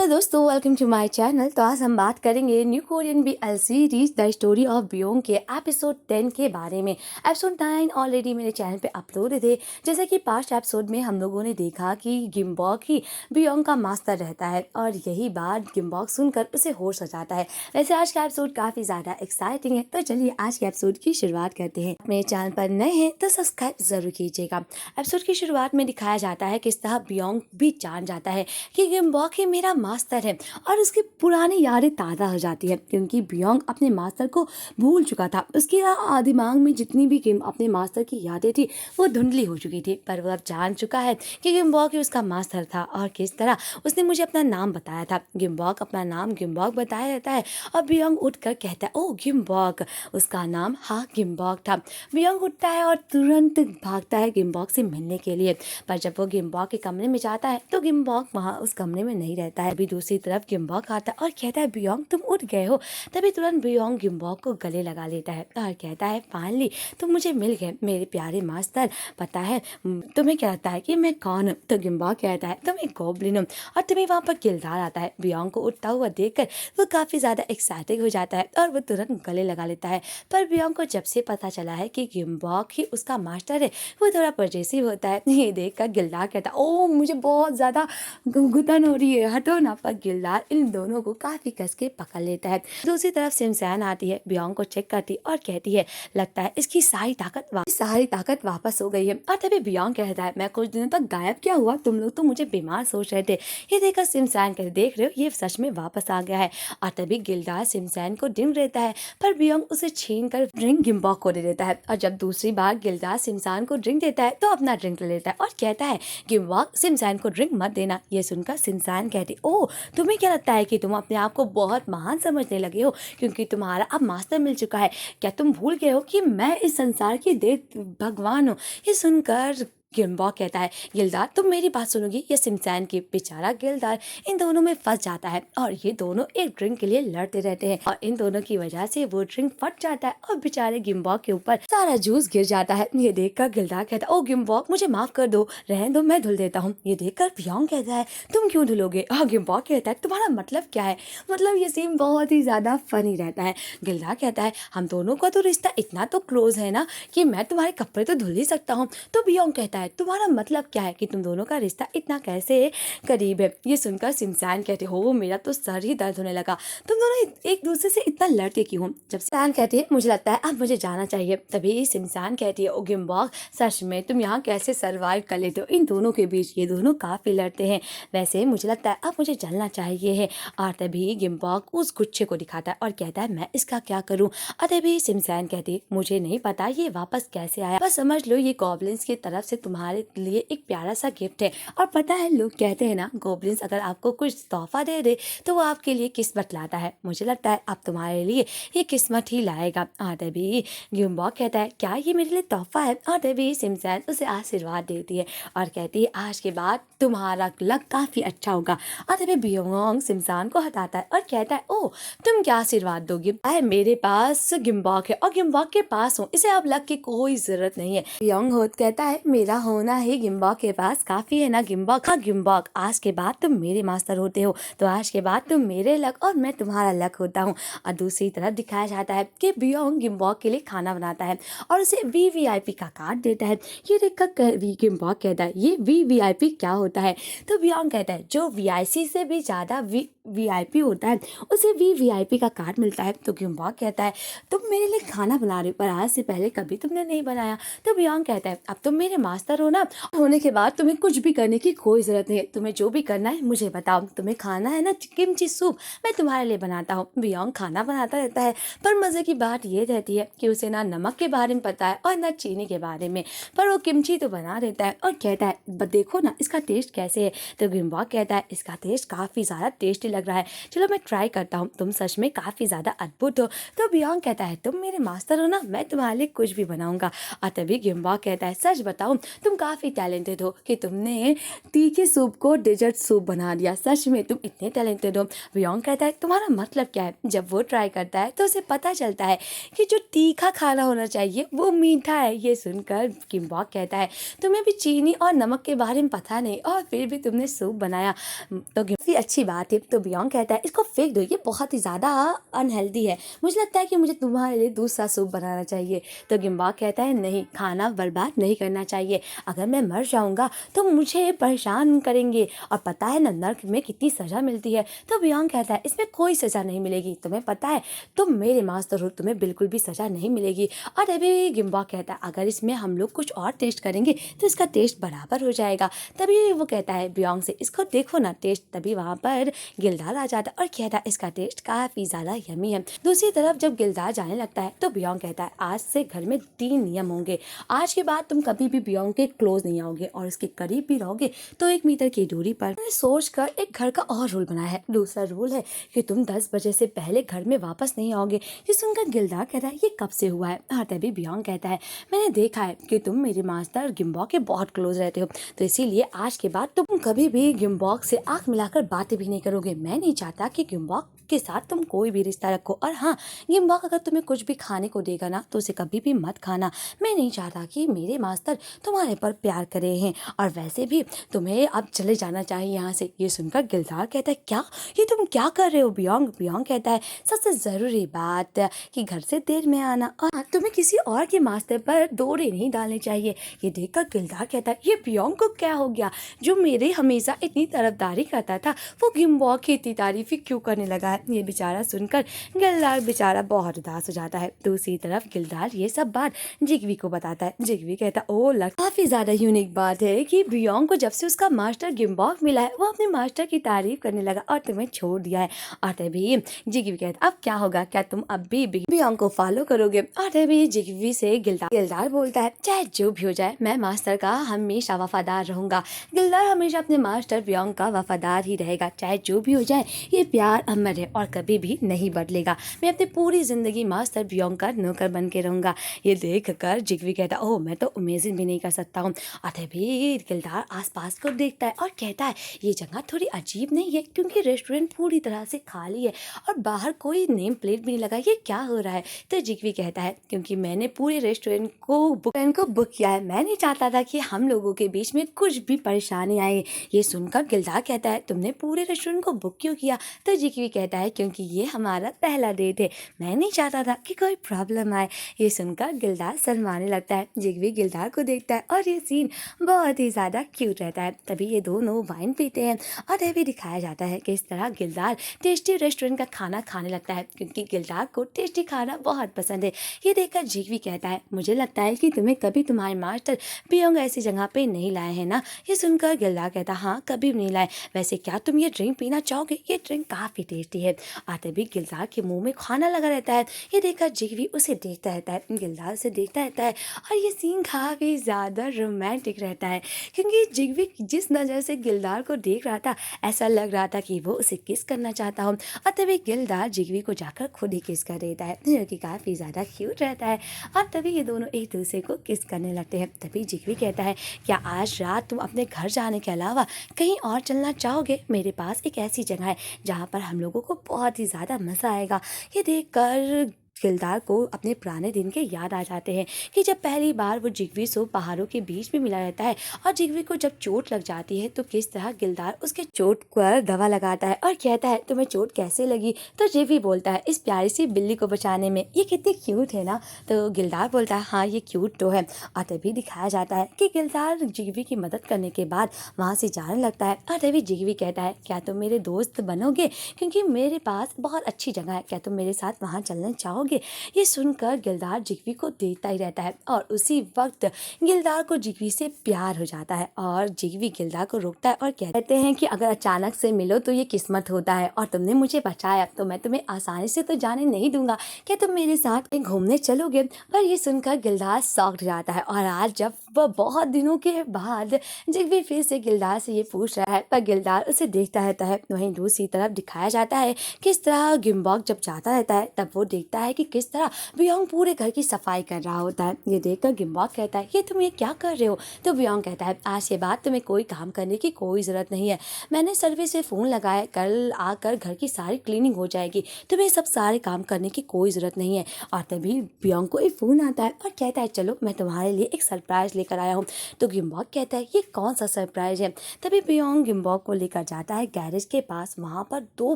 Hello दोस्तों, welcome to my channel. तो आज हम बात करेंगे new Korean BL series the story of Byeong के एपिसोड 10 के बारे में। एपिसोड 9 ऑलरेडी मेरे चैनल पे अपलोड थे। जैसे कि पास्ट एपिसोड में हम लोगों ने देखा कि गिम्बॉक ही बियोंग का मास्टर रहता है और यही बात गिम्बॉक सुनकर उसे होश हो जाता है। वैसे आज का एपिसोड काफ़ी ज़्यादा एक्साइटिंग है, तो चलिए आज के एपिसोड की शुरुआत करते हैं। मेरे चैनल पर नए हैं तो सब्सक्राइब जरूर कीजिएगा। एपिसोड की शुरुआत में दिखाया जाता है किस तरह बियोंग भी जान जाता है कि गिम्बॉक ही मेरा मास्टर है और उसकी पुरानी यादें ताज़ा हो जाती है, क्योंकि बियोंग अपने मास्टर को भूल चुका था। उसके दिमाग में जितनी भी अपने मास्टर की यादें थी वो धुंधली हो चुकी थी, पर वो अब जान चुका है कि गिम्बॉक ही उसका मास्टर था और किस तरह उसने मुझे अपना नाम बताया था। गिम्बॉक अपना नाम गिम्बॉक बताया रहता है और बियोंग उठकर कहता है, ओ गिम्बॉक। उसका नाम गिम्बॉक था। बियोंग उठता है और तुरंत भागता है गिम्बॉक से मिलने के लिए, पर जब वो गिम्बॉक के कमरे में जाता है तो गिम्बॉक वहाँ उस कमरे में नहीं रहता है। अभी दूसरी तरफ गिम्बॉक आता है और कहता है, बियोंग तुम उठ गए हो। तभी तुरंत बियोंग गिम्बॉक को गले लगा लेता है और कहता है, फाइनली तुम मुझे मिल गए मेरे प्यारे मास्टर। पता है तुम्हें क्या लगता है कि मैं कौन हूँ? तो गिम्बॉक कहता है, तुम एक गॉब्लिन हो। और तभी वहाँ पर गिलदार आता है। बियोंग को उठता हुआ देखकर वो काफ़ी ज़्यादा एक्साइटेड हो जाता है और वो तुरंत गले लगा लेता है। पर बियोंग को जब से पता चला है कि गिम्बॉक ही उसका मास्टर है, वो थोड़ा पॉजिटिव होता है। ये देख कर गिलदार कहता है, ओ मुझे बहुत ज़्यादा घुटन हो रही है, हटो ना। पर गिलदार इन दोनों को काफ़ी कस के पकड़ लेता है। दूसरी तरफ सिमसैन आती है, बियोंग को चेक करती और कहती है, लगता है इसकी सारी ताकत वापस हो गई है। और तभी बियोंग कहता है, मैं कुछ दिनों तक गायब क्या हुआ? तुम लोग तो मुझे बीमार सोच रहे थे। ये देखकर सिमसैन कहते, देख रहे हो ये सच में वापस आ गया है। और तभी गिलदार सिमसैन को ड्रिंक देता है, पर बियोंग उसे छीन कर ड्रिंक गिम्बॉक को दे देता है। और जब दूसरी बार गिलदार सिमसैन को ड्रिंक देता है तो अपना ड्रिंक ले लेता है और कहता है, गिम्बॉक सिमसैन को ड्रिंक मत देना। ये सुनकर सिमसैन कहती, ओ तुम्हें क्या लगता है कि तुम अपने आप को बहुत महान समझने लगे हो क्योंकि तुम्हारा अब मास्टर मिल चुका है? क्या तुम भूल गए हो कि मैं इस संसार की देव भगवान हूँ? ये सुनकर गिम्बॉक कहता है, गिलदार तुम मेरी बात सुनोगी? ये सिमसैन की। बेचारा गिलदार इन दोनों में फंस जाता है और ये दोनों एक ड्रिंक के लिए लड़ते रहते हैं और इन दोनों की वजह से वो ड्रिंक फट जाता है और बेचारे गिम्बॉक के ऊपर सारा जूस गिर जाता है। ये देखकर गिलदार कहता है, ओ गिम्बॉक मुझे माफ कर दो, रहने दो, मैं धुल देता हूँ। ये देखकर बियोंग कहता है, तुम क्यों धुलोगे? गिम्बॉक कहता है, तुम्हारा मतलब क्या है? मतलब ये सीन बहुत ही ज्यादा फनी रहता है। गिलदार कहता है, हम दोनों का तो रिश्ता इतना तो क्लोज है ना कि मैं तुम्हारे कपड़े तो धुल ही सकता हूँ। तो बियोंग कहता है, तुम्हारा मतलब क्या है कि तुम दोनों का रिश्ता इतना कैसे करीब है? ये सुनकर सिमसैन कहते, हो मेरा तो सर ही दर्द होने लगा, तुम दोनों एक दूसरे से इतना लड़ते क्यों हो? जब सिमसैन कहती है, मुझे लगता है अब मुझे जाना चाहिए। तभी सिमसैन कहती है, ओ गिम्बॉक सच में तुम यहाँ कैसे सरवाइव कर लेते हो इन दोनों के बीच? ये दोनों काफी लड़ते हैं, वैसे मुझे लगता है अब मुझे चलना चाहिए है। और तभी गिम्बॉक उस गुच्छे को दिखाता है और कहता है, मैं इसका क्या करूँ? और तभी सिमसैन कहती है, मुझे नहीं पता ये वापस कैसे आया, बस समझ लो ये गॉब्लिन्स की तरफ से तुम्हारे लिए एक प्यारा सा गिफ्ट है। और पता है लोग कहते हैं ना, गॉब्लिन्स अगर आपको कुछ तोहफा दे दे तो वो आपके लिए किस्मत लाता है। मुझे लगता है अब तुम्हारे लिए ये किस्मत ही लाएगा। और तभी गिम्बॉक कहता है, क्या ये मेरे लिए तोहफा है? और तभी सिमसैन उसे आशीर्वाद देती है और कहती है, आज के बाद तुम्हारा लक काफी अच्छा होगा। और तभी बियोंग सिमसैन को हटाता है और कहता है, ओ तुम क्या आशीर्वाद दोगे? मेरे पास गिम्बॉक है और गिम्बॉक के पास हूँ, इसे अब लक की कोई जरूरत नहीं है। बियोंग होत कहता है, मेरा होना ही गिम्बॉक के पास काफी है ना गिम्बॉक? हाँ गिम्बॉक, आज के बाद तुम मेरे मास्टर होते हो, तो आज के बाद तुम मेरे लक और मैं तुम्हारा लक होता हूँ। और दूसरी तरफ दिखाया जाता है कि बियोंग गिम्बॉक के लिए खाना बनाता है और उसे वीवीआईपी का कार्ड देता है। ये देखकर गिम्बॉक कहता है, ये वीवीआईपी क्या होता है? तो बियोंग कहता है, जो वीआईसी से भी ज्यादा वीआईपी होता है उसे वीवीआईपी का कार्ड मिलता है। तो गिम्बॉक कहता है, तुम मेरे लिए खाना बना रहे हो पर आज से पहले कभी तुमने नहीं बनाया। तो बियोंग कहता है, अब तुम मेरे मास्टर हो ना, होने के बाद तुम्हें कुछ भी करने की कोई जरूरत नहीं है। तुम्हें जो भी करना है मुझे बताओ। तुम्हें खाना है ना किमची सूप, मैं तुम्हारे लिए बनाता हूँ। बियोंग खाना बनाता रहता है, पर मजे की बात ये रहती है कि उसे ना नमक के बारे में पता है और ना चीनी के बारे में, पर वो किमची तो बना देता है और कहता है, देखो ना इसका टेस्ट कैसे है। तो गिम्बॉक कहता है, इसका टेस्ट काफी ज्यादा टेस्टी लग रहा है, चलो मैं ट्राई करता हूँ, तुम सच में काफी ज्यादा अद्भुत हो। तो बियोंग कहता है, तुम मेरे मास्टर हो ना, मैं तुम्हारे लिए कुछ भी बनाऊंगा। और तभी गिम्बॉक कहता है, सच बताऊं तुम काफ़ी टैलेंटेड हो कि तुमने तीखे सूप को डेजर्ट सूप बना दिया। सच में तुम इतने टैलेंटेड हो। व्योंग कहता है तुम्हारा मतलब क्या है? जब वो ट्राई करता है तो उसे पता चलता है कि जो तीखा खाना होना चाहिए वो मीठा है। ये सुनकर किम्बॉक कहता है तुम्हें भी चीनी और नमक के बारे में पता नहीं और फिर भी तुमने सूप बनाया, तो काफ़ी अच्छी बात है। तो व्योंग कहता है इसको फेंक दो, ये बहुत ही ज़्यादा अनहेल्दी है। मुझे लगता है कि मुझे तुम्हारे लिए दूसरा सूप बनाना चाहिए। तो गिम्बॉक कहता है नहीं, खाना बर्बाद नहीं करना चाहिए। अगर मैं मर जाऊंगा तो मुझे परेशान करेंगे और पता है ना नर्क में कितनी सज़ा मिलती है। तो व्योंग कहता है इसमें कोई सज़ा नहीं मिलेगी, तुम्हें पता है तुम मेरे मास्टर हो, तुम्हें बिल्कुल भी सज़ा नहीं मिलेगी। और अभी गिम्बॉक कहता है अगर इसमें हम लोग कुछ और टेस्ट करेंगे तो इसका टेस्ट बराबर हो जाएगा। तभी वो कहता है व्योंग से इसको देखो ना टेस्ट। तभी वहाँ पर गिलदार आ जाता है और कहता है इसका टेस्ट काफ़ी ज़्यादा यमी है। दूसरी तरफ जब गिलदार जाने लगता है तो व्योंग कहता है आज से घर में 3 नियम होंगे। आज के बाद तुम कभी भी व्योंग के क्लोज नहीं आओगे और उसके करीब भी रहोगे तो 1 मीटर की दूरी पर। मैंने सोच कर एक घर का और रूल बनाया है। दूसरा रूल है कि तुम 10 बजे से पहले घर में वापस नहीं आओगे। ये सुनकर गिलदार कहता है ये कब से हुआ है? और तभी व्योंग कहता है मैंने देखा है कि तुम मेरे मास्टर गिम्बॉक के बहुत क्लोज रहते हो, तो इसीलिए आज के बाद तुम कभी भी गिम्बॉक से आंख मिलाकर बातें भी नहीं करोगे। मैं नहीं चाहता कि गिम्बॉक के साथ तुम कोई भी रिश्ता रखो। और हाँ, गिम्बॉक अगर तुम्हें कुछ भी खाने को देगा ना तो उसे कभी भी मत खाना। मैं नहीं चाहता कि मेरे मास्टर तुम्हारे पर प्यार करे हैं और वैसे भी तुम्हें अब चले जाना चाहिए यहाँ से। ये सुनकर गिलदार कहता है क्या, ये तुम क्या कर रहे हो व्योंग? व्योंग कहता है सबसे ज़रूरी बात कि घर से देर में आना और हाँ, तुम्हें किसी और के मास्टर पर दोरे नहीं डालने चाहिए। ये देखकर गिलदार कहता है ये व्योंग को क्या हो गया? जो मेरे हमेशा इतनी तरफदारी करता था वो गिम्बॉक की इतनी तारीफ ही क्यों करने लगा है? ये बेचारा सुनकर गिलदार बेचारा बहुत उदास हो जाता है। दूसरी तरफ गिलदार ये सब बात जिग्वी को बताता है। जिग्वी कहता ओ लग काफी ज्यादा यूनिक बात है कि व्योंग को जब से उसका मास्टर गिम्बॉक मिला है वो अपने मास्टर की तारीफ करने लगा और तुम्हें छोड़ दिया है। और तभी जिग्वी कहता अब क्या होगा, क्या तुम अब भी व्योंग को फॉलो करोगे? और तभी जिग्वी से गिलदार बोलता है चाहे जो भी हो जाए मैं मास्टर का हमेशा वफादार रहूंगा। गिलदार हमेशा अपने मास्टर व्योंग का वफादार ही रहेगा, चाहे जो भी हो जाए। ये प्यार अमर है और कभी भी नहीं बदलेगा। मैं अपनी पूरी जिंदगी मास्टर व्योंग का नौकर बन के रहूंगा। ये देखकर जिग्वी कहता ओह मैं तो इमेजिन भी नहीं कर सकता हूँ। अतः गिलदार आसपास को देखता है और कहता है ये जगह थोड़ी अजीब नहीं है क्योंकि रेस्टोरेंट पूरी तरह से खाली है और बाहर कोई नेम प्लेट भी नहीं लगा, ये क्या हो रहा है? तो जिग्वी कहता है क्योंकि मैंने पूरे रेस्टोरेंट को बुक किया है, मैं नहीं चाहता था कि हम लोगों के बीच में कुछ भी परेशानी आए। ये सुनकर गिलदार कहता है तुमने पूरे रेस्टोरेंट को बुक क्यों किया? तो जिग्वी कहता है क्योंकि ये हमारा पहला डेट है, मैं नहीं चाहता था कि कोई प्रॉब्लम आए। ये सुनकर गिलदार शर्माने लगता है। जिग्वी गिलदार को देखता है और ये सीन बहुत ही ज़्यादा क्यूट रहता है। तभी ये दोनों वाइन पीते हैं और ये भी दिखाया जाता है कि इस तरह गिलदार टेस्टी रेस्टोरेंट का खाना खाने लगता है क्योंकि गिलदार को टेस्टी खाना बहुत पसंद है। ये देखकर जिग्वी कहता है मुझे लगता है कि तुम्हें कभी तुम्हारे मास्टर व्योंग ऐसी जगह पे नहीं लाए हैं ना? ये सुनकर गिलदार कहता हाँ कभी नहीं लाए। वैसे क्या तुम ये ड्रिंक पीना चाहोगे? ये ड्रिंक काफ़ी टेस्टी है। आते भी गिलदार के मुंह में खाना लगा रहता है। ये देखकर जिग्वी उसे देखता रहता है, गिलदार उसे देखता रहता है और ये सीन काफ़ी ज़्यादा रोमांटिक रहता है क्योंकि जिग्वी जिस नज़र से गिलदार को देख रहा था ऐसा लग रहा था कि वो उसे किस करना चाहता हो। और तभी गिलदार जिग्वी को जाकर खुद ही किस कर देता है जो कि काफ़ी ज़्यादा क्यूट रहता है। और तभी ये दोनों एक दूसरे को किस करने लगते हैं। तभी जिग्वी कहता है क्या आज रात तुम अपने घर जाने के अलावा कहीं और चलना चाहोगे? मेरे पास एक ऐसी जगह है जहाँ पर हम लोगों को बहुत ही ज़्यादा मज़ा आएगा। ये देखकर गिलदार को अपने पुराने दिन के याद आ जाते हैं कि जब पहली बार वो जिग्वी से पहाड़ों के बीच में मिला रहता है और जिग्वी को जब चोट लग जाती है तो किस तरह गिलदार उसके चोट पर दवा लगाता है और कहता है तुम्हें चोट कैसे लगी? तो जिग्वी बोलता है इस प्यारी सी बिल्ली को बचाने में, ये कितनी क्यूट है ना? तो गिलदार बोलता है हाँ ये क्यूट तो है। और तभी दिखाया जाता है कि गिलदार जिग्वी की मदद करने के बाद वहाँ से जाने लगता है। और तभी जिग्वी कहता है क्या तुम मेरे दोस्त बनोगे? क्योंकि मेरे पास बहुत अच्छी जगह है, क्या तुम मेरे साथ वहाँ चलना चाहोगे? ये सुनकर गिलदार जिग्वी को देखता ही रहता है और उसी वक्त गिलदार को जिग्वी से प्यार हो जाता है और जिग्वी गिलदार को रोकता है और कहते हैं कि अगर अचानक से मिलो तो ये किस्मत होता है और तुमने मुझे बचाया तो मैं तुम्हें आसानी से तो जाने नहीं दूंगा, क्या तुम मेरे साथ घूमने चलोगे? पर ये सुनकर गिलदार शॉक्ड जाता है और आज जब वह बहुत दिनों के बाद जिग्वी फिर से गिलदार से ये पूछ रहा है पर गिलदार उसे देखता रहता है। वहीं दूसरी तरफ दिखाया जाता है किस तरह गिम्बॉक जब जाता रहता है तब वो देखता है है कि किस तरह बियोंग पूरे घर की सफाई कर रहा होता है। ये देखकर गिम्बॉक कहता है ये तुम ये क्या कर रहे हो। तो बियोंग कहता है आज के बाद तुम्हें कोई काम करने की कोई ज़रूरत नहीं है, मैंने सर्विस से फ़ोन लगाया, कल आकर घर की सारी क्लीनिंग हो जाएगी, तुम्हें सब सारे काम करने की कोई ज़रूरत नहीं है। और तभी बियोंग को एक फ़ोन आता है और कहता है चलो मैं तुम्हारे लिए एक सरप्राइज़ लेकर आया हूँ। तो गिम्बॉक कहता है ये कौन सा सरप्राइज़ है। तभी बियोंग गिम्बॉक को लेकर जाता है गैरेज के पास, वहाँ पर दो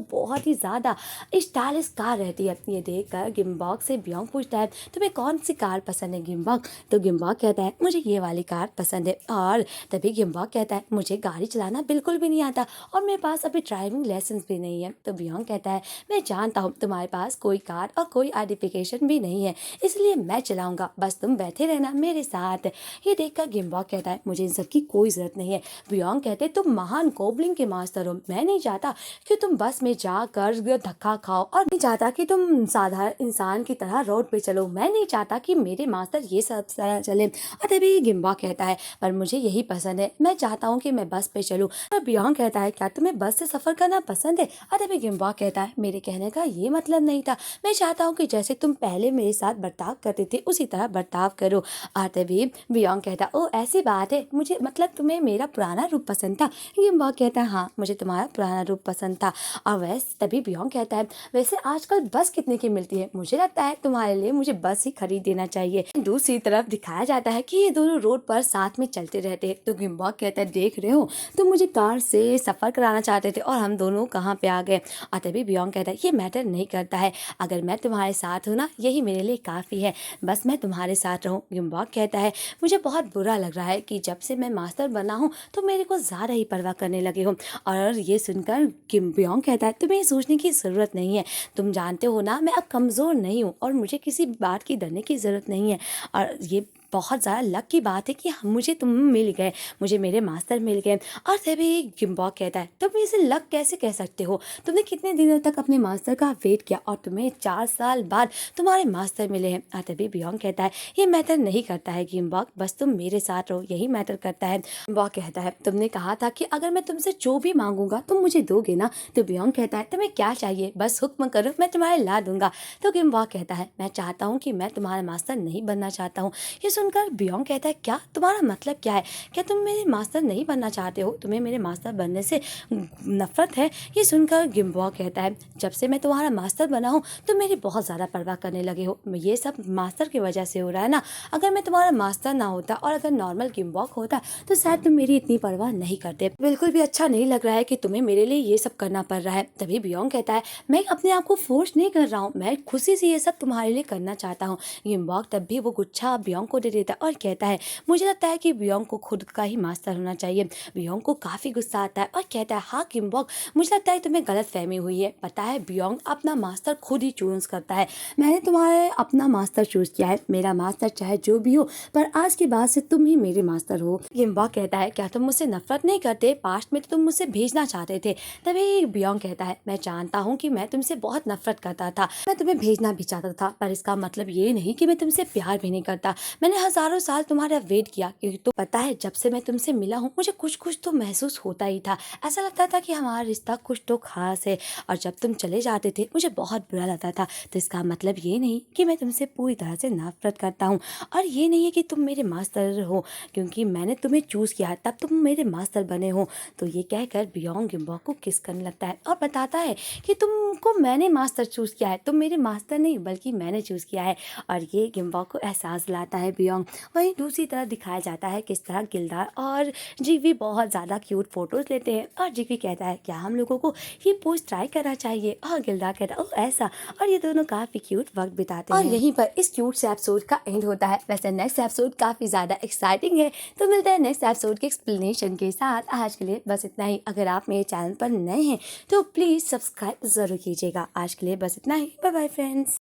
बहुत ही ज़्यादा स्टाइलिश कार रहती है। ये देखकर गिम्बॉक से बियोंग पूछता है तुम्हें कौन सी कार पसंद है गिम्बॉक। तो गिम्बॉक कहता है मुझे ये वाली कार पसंद है। और तभी गिम्बॉक कहता है मुझे गाड़ी चलाना बिल्कुल भी नहीं आता और मेरे पास अभी ड्राइविंग लाइसेंस भी नहीं है। तो बियोंग कहता है मैं जानता हूँ तुम्हारे पास कोई कार और कोई आइडेंटिफिकेशन भी नहीं है, इसलिए मैं चलाऊंगा, बस तुम बैठे रहना मेरे साथ। ये देखकर गिम्बॉक कहता है मुझे इन सब की कोई ज़रूरत नहीं है। बियोंग कहते हैं तुम महान गोबलिन के मास्टर हो, मैं नहीं चाहता कि तुम बस में जाकर धक्का खाओ और नहीं चाहता कि तुम साधारण इंसान की तरह रोड पे चलो, मैं नहीं चाहता कि मेरे मास्टर ये सब चले। और तभी गिम्बॉक कहता है पर मुझे यही पसंद है, मैं चाहता हूँ कि मैं बस पे चलूँ। और बियोंग कहता है क्या तुम्हें बस से सफ़र करना पसंद है। और तभी गिम्बॉक कहता है मेरे कहने का ये मतलब नहीं था, मैं चाहता हूँ कि जैसे तुम पहले मेरे साथ बर्ताव करते थे उसी तरह बर्ताव करो। और तभी बियोंग कहता ओ ऐसी बात है, मुझे मतलब तुम्हें मेरा पुराना रूप पसंद था। गिम्बॉक कहता है हाँ मुझे तुम्हारा पुराना रूप पसंद था। और वैसे तभी बियोंग कहता है वैसे आजकल बस कितने की मिलती है, मुझे लगता है तुम्हारे लिए मुझे बस ही खरीद देना चाहिए। दूसरी तरफ दिखाया जाता है कि ये दोनों रोड पर साथ में चलते रहते हैं। तो गिम्बॉक कहता है देख रहे हो तुम मुझे कार से सफ़र कराना चाहते थे और हम दोनों कहाँ पे आ गए। और तभी बियोंग कहता है ये मैटर नहीं करता है, अगर मैं तुम्हारे साथ हूँ ना यही मेरे लिए काफ़ी है, बस मैं तुम्हारे साथ रहूँ। गिम्बॉक कहता है मुझे बहुत बुरा लग रहा है कि जब से मैं मास्टर बना हूँ तो मेरे को ज़्यादा ही परवाह करने लगे हो। और ये सुनकर बियोंग कहता है तुम्हें ये सोचने की ज़रूरत नहीं है, तुम जानते हो ना मैं अब कमज़ोर नहीं हूँ और मुझे किसी बात की डरने की ज़रूरत नहीं है। और ये बहुत ज़्यादा लक की बात है कि मुझे तुम मिल गए, मुझे मेरे मास्टर मिल गए। और तभी गिम्बॉक कहता है तुम इसे लक कैसे कह सकते हो, तुमने कितने दिनों तक अपने मास्टर का वेट किया और तुम्हें 4 साल बाद तुम्हारे मास्टर मिले हैं। और तभी बियोंग कहता है ये मैटर नहीं करता है गिम्बॉक, बस तुम मेरे साथ रहो यही मैटर करता है। गिम्बॉक कहता है तुमने कहा था कि अगर मैं तुमसे जो भी मांगूंगा तुम मुझे दोगे ना। तो बियोंग कहता है तुम्हें क्या चाहिए, बस हुक्म करो मैं तुम्हारे ला दूंगा। तो गिम्बॉक कहता है मैं चाहता हूँ कि मैं तुम्हारा मास्टर नहीं बनना चाहता हूँ। ये सुनकर बियोंग कहता है क्या तुम्हारा मतलब क्या है, क्या तुम मेरे मास्टर नहीं बनना चाहते हो, तुम्हें मेरे मास्टर बनने से नफरत है। ये सुनकर गिम्बॉक कहता है जब से मैं तुम्हारा मास्टर बना हूँ तो मेरी बहुत ज़्यादा परवाह करने लगे हो, ये सब मास्टर की वजह से हो रहा है ना, अगर मैं तुम्हारा मास्टर ना होता और अगर नॉर्मल गिम्बॉक होता तो शायद तुम मेरी इतनी परवाह नहीं करते। बिल्कुल भी अच्छा नहीं लग रहा है कि तुम्हें मेरे लिए ये सब करना पड़ रहा है। तभी बियोंग कहता है मैं अपने आप को फोर्स नहीं कर रहा हूँ, मैं खुशी से ये सब तुम्हारे लिए करना चाहता हूँ। गिम्बॉक तब भी वो गुच्छा बियोंग को दे देता है और कहता है मुझे लगता है कि बियोंग को खुद का ही मास्टर होना चाहिए। बियोंग को काफ़ी गुस्सा आता है और कहता है हाँ गिम्बॉक मुझे लगता है तुम्हें गलत फहमी हुई है, पता है बियोंग अपना मास्टर खुद ही चूज करता है, मैंने तुम्हारे अपना मास्टर चूज किया है, मेरा मास्टर चाहे जो भी हो पर आज के बाद से तुम ही मेरे मास्टर हो। गिम्बॉक कहता है क्या तुम मुझसे नफरत नहीं करते, पास्ट में तो तुम मुझसे भेजना चाहते थे। तभी बियोंग कहता है मैं जानता हूँ कि मैं तुमसे बहुत नफरत करता था, मैं तुम्हें भेजना भी चाहता था पर इसका मतलब ये नहीं कि मैं तुमसे प्यार भी नहीं करता, मैंने हजारों साल तुम्हारा वेट किया क्योंकि तो पता है जब से मैं तुमसे मिला हूँ मुझे कुछ कुछ तो महसूस होता ही था, ऐसा लगता था कि हमारा रिश्ता कुछ तो खास है। और जब तुम चले जाते थे मुझे बहुत बुरा लगता था, तो इसका मतलब ये नहीं कि मैं तुमसे पूरी तरह से नफरत करता हूँ और ये नहीं है कि तुम मेरे मास्टर हो, क्योंकि मैंने तुम्हें चूज़ किया तब तुम मेरे मास्टर बने हो। तो ये कहकर बियोंग गिम्बॉक को किस करने लगता है और बताता है कि तुमको मैंने मास्टर चूज़ किया है, तुम मेरे मास्टर नहीं बल्कि मैंने चूज़ किया है। और ये गिम्बॉक को एहसास लाता है बियोंग। वहीं दूसरी तरफ दिखाया जाता है किस तरह गिल्डार और जीवी बहुत ज़्यादा क्यूट फोटोज़ लेते हैं और जीवी कहता है क्या हम लोगों को ये पोज ट्राई करना चाहिए, और गिल्डार कहता है ओह ऐसा, और ये दोनों काफ़ी क्यूट वक्त बिताते हैं। और यहीं पर इस क्यूट से एपिसोड का एंड होता है। वैसे नेक्स्ट एपिसोड काफ़ी ज़्यादा एक्साइटिंग है, तो मिलते हैं नेक्स्ट एपिसोड के एक्सप्लेनेशन के साथ। आज के लिए बस इतना ही। अगर आप मेरे चैनल पर नए हैं तो प्लीज़ सब्सक्राइब ज़रूर कीजिएगा। आज के लिए बस इतना ही। Bye bye friends.